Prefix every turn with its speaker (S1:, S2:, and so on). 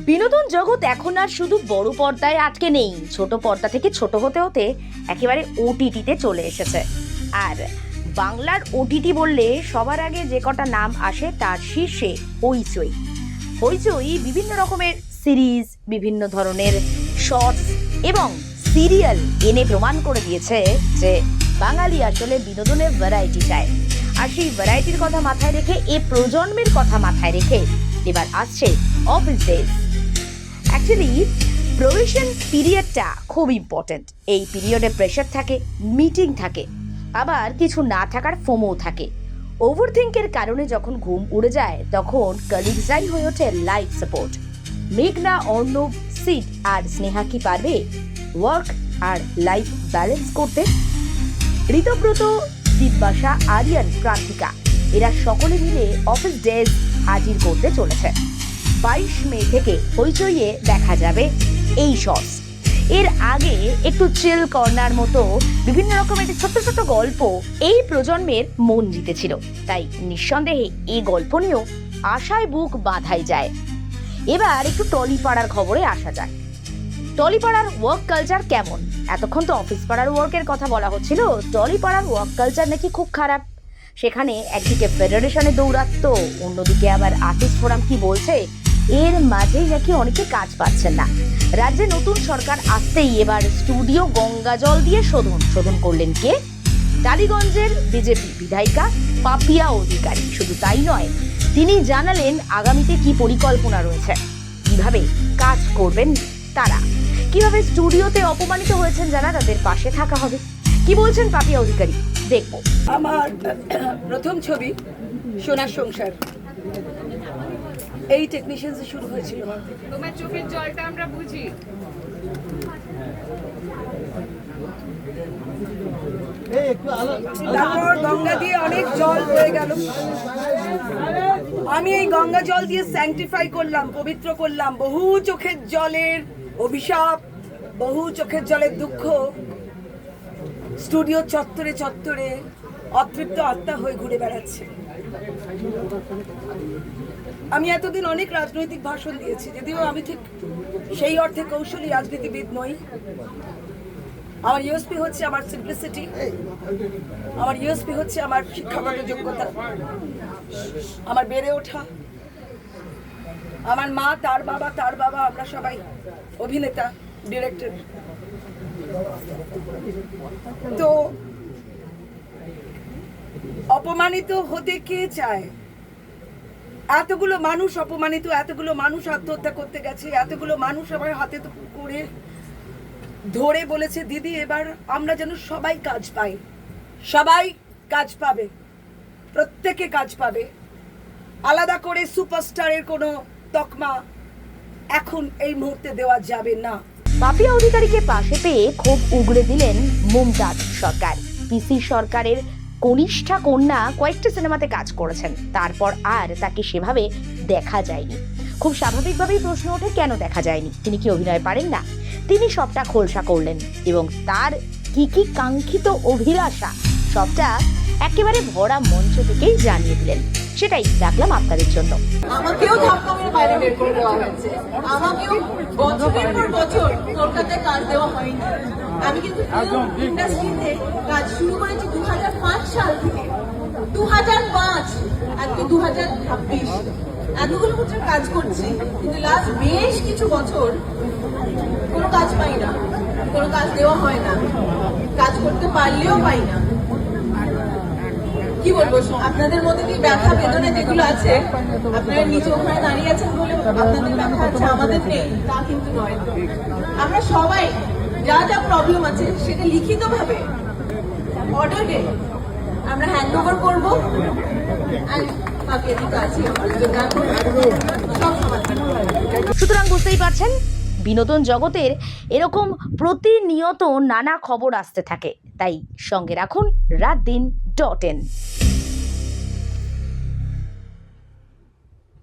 S1: বিনোদন জগৎ এখন আর শুধু বড় পর্দায় আটকে নেই, ছোট পর্দা থেকে ছোট হতে হতে একেবারে ওটিটিতে চলে এসেছে। আর বাংলার ওটিটি বললে সবার আগে যে কটা নাম আসে তার শীর্ষে হইচই। হইচই বিভিন্ন রকমের সিরিজ, বিভিন্ন ধরনের শর্টস এবং সিরিয়াল এনে প্রমাণ করে দিয়েছে যে বাঙালি আসলে বিনোদনের ভ্যারাইটি চায়। আর সেই ভ্যারাইটির কথা মাথায় রেখে, এ প্রজন্মের কথা মাথায় রেখে এবার আসছে অফিস ডেজ। অ্যাকচুয়ালি প্রবেশন পিরিয়ডটা খুব ইম্পর্টেন্ট। এই পিরিয়ডে প্রেশার থাকে, মিটিং থাকে, আবার কিছু না থাকার ফোমও থাকে। ওভারথিঙ্কের কারণে যখন ঘুম উড়ে যায় তখন কলিগসরাই হয়ে ওঠে লাইফ সাপোর্ট। মেঘনা, অর্ণব, সিড আর স্নেহা কি পারবে ওয়ার্ক আর লাইফ ব্যালেন্স করতে? ঋতব্রত, দিব্যাসা, আরিয়ান, প্রান্তিকা এরা সকলে মিলে অফিস ডেজ হাজির করতে চলেছে। 22 মে থেকে হইচইয়ে দেখা যাবে এই শর্টস। এর আগে একটু চিল কর্নার মতো বিভিন্ন রকমের ছোট ছোট গল্প এই প্রজন্মের মন জিতেছিল। তাই নিঃসন্দেহে এই গল্প নিয়েও আশায় বুক বাঁধাই যায়। এবার একটু টলিপাড়ার খবরে আসা যায়। টলিপাড়ার ওয়ার্ক কালচার কেমন? এতক্ষণ তো অফিস পাড়ার ওয়ার্কের কথা বলা হচ্ছিল, টলিপাড়ার ওয়ার্ক কালচার নাকি খুব খারাপ। সেখানে একদিকে ফেডারেশনে দৌরাত্ম, অন্যদিকে আবার আর্টিস্ট ফোরাম কি বলছে, এর মাঝেই নাকি অনেকে কাজ পাচ্ছেন না। রাজ্যে নতুন সরকার আসতেই এবার স্টুডিও গঙ্গা জল দিয়ে শোধন করলেন কে? টালিগঞ্জের বিজেপি বিধায়িকা পাপিয়া অধিকারী। শুধু তাই নয়, তিনি জানালেন আগামীতে কি পরিকল্পনা রয়েছে, কিভাবে কাজ করবেন তারা, কিভাবে স্টুডিওতে অপমানিত হয়েছেন যারা, তাদের পাশে থাকা হবে। কি বলছেন পাপিয়া অধিকারী, দেখবো।
S2: আমার প্রথম ছবি সোনার সংসার এই টেকনিশিয়ানসে শুরু হয়েছিল।
S3: তোমার চোখের জলটা আমরা বুঝি।
S2: তারপর গঙ্গা দিয়ে অনেক জল হয়ে গেল। আমি এই গঙ্গা জল দিয়ে স্যাংটিফাই করলাম, পবিত্র করলাম। বহু চোখের জলের অভিশাপ, বহু চোখের জলের দুঃখ স্টুডিও চত্বরে চত্বরে অতৃপ্ত আত্মা হয়ে ঘুরে বেড়াচ্ছে। আমি এতদিন অনেক রাজনৈতিক ভাষণ দিয়েছি, যদিও আমি ঠিক সেই অর্থে কৌশলী রাজনীতিবিদ নই। আমার ইউএসপি হচ্ছে আমার সিম্পলিসিটি, আমার ইউএসপি হচ্ছে আমার শিক্ষাগত যোগ্যতা, আমার বেড়ে ওঠা। আমার মা, তার বাবা, আমরা সবাই অভিনেতা, ডিরেক্টর। তো অপমানিত হতে কে চায়? এতগুলো মানুষ অপমানিত, এতগুলো মানুষ আত্মহত্যা করতে গেছে, এতগুলো মানুষ আমার হাতে করে ধরে বলেছে দিদি এবার আমরা যেন সবাই কাজ পাই। সবাই কাজ পাবে, প্রত্যেকে কাজ পাবে। আলাদা করে সুপারস্টারের কোনো তকমা এখন এই মুহূর্তে দেওয়া যাবে না।
S1: পাপিয়া অধিকারীকে পাশে পেয়ে খুব উগড়ে দিলেন মুমতাজ সরকার। পিসি সরকারের কনিষ্ঠা কন্যা কয়েকটি সিনেমাতে কাজ করেছেন, তারপর আর তাকে সেভাবে দেখা যায়নি। খুব স্বাভাবিকভাবেই প্রশ্ন ওঠে, কেন দেখা যায়নি? তিনি কি অভিনয় পারেন না? তিনি সবটা খোলসা করলেন এবং তার কি কি কাঙ্ক্ষিত অভিলাষা সবটা একেবারে ভরা মঞ্চ থেকেই জানিয়ে দিলেন। সেটাই রাখলাম আপনাদের জন্য।
S4: আমাকেও ধাক্কা মেরে বাইরে বের করে দেওয়া হয়েছে, আমাকেও বছরের পর বছর কলকাতায় কাজ দেওয়া হয়নি। আমি কিন্তু ইন্ডাস্ট্রিতে কাজ শুরু করেছি 2005 সাল থেকে। 2005 আজকে 2026, এতগুলো বছর কাজ করছি, কিন্তু লাস্ট বেশ কিছু বছর কোনো কাজ পাই না, কোনো কাজ দেওয়া হয় না, কাজ করতে পারলেও পাই না। কি বলবো, আপনাদের মধ্যে কি ব্যথা বেদনা যেগুলো আছে, আপনারা নিচে ওখানে দাঁড়িয়ে আছেন বলে আপনাদের ব্যথা আছে, আমাদের নেই তা কিন্তু নয়। আমরা সবাই যা যা প্রবলেম আছে সেটা লিখিত ভাবে অর্ডারে আমরা হ্যান্ড ওভার করবো।
S1: সুতরাং বুঝতেই পারছেন, বিনোদন জগতের এরকম প্রতিনিয়ত নানা খবর আসতে থাকে। তাই সঙ্গে রাখুন রাতদিন.in।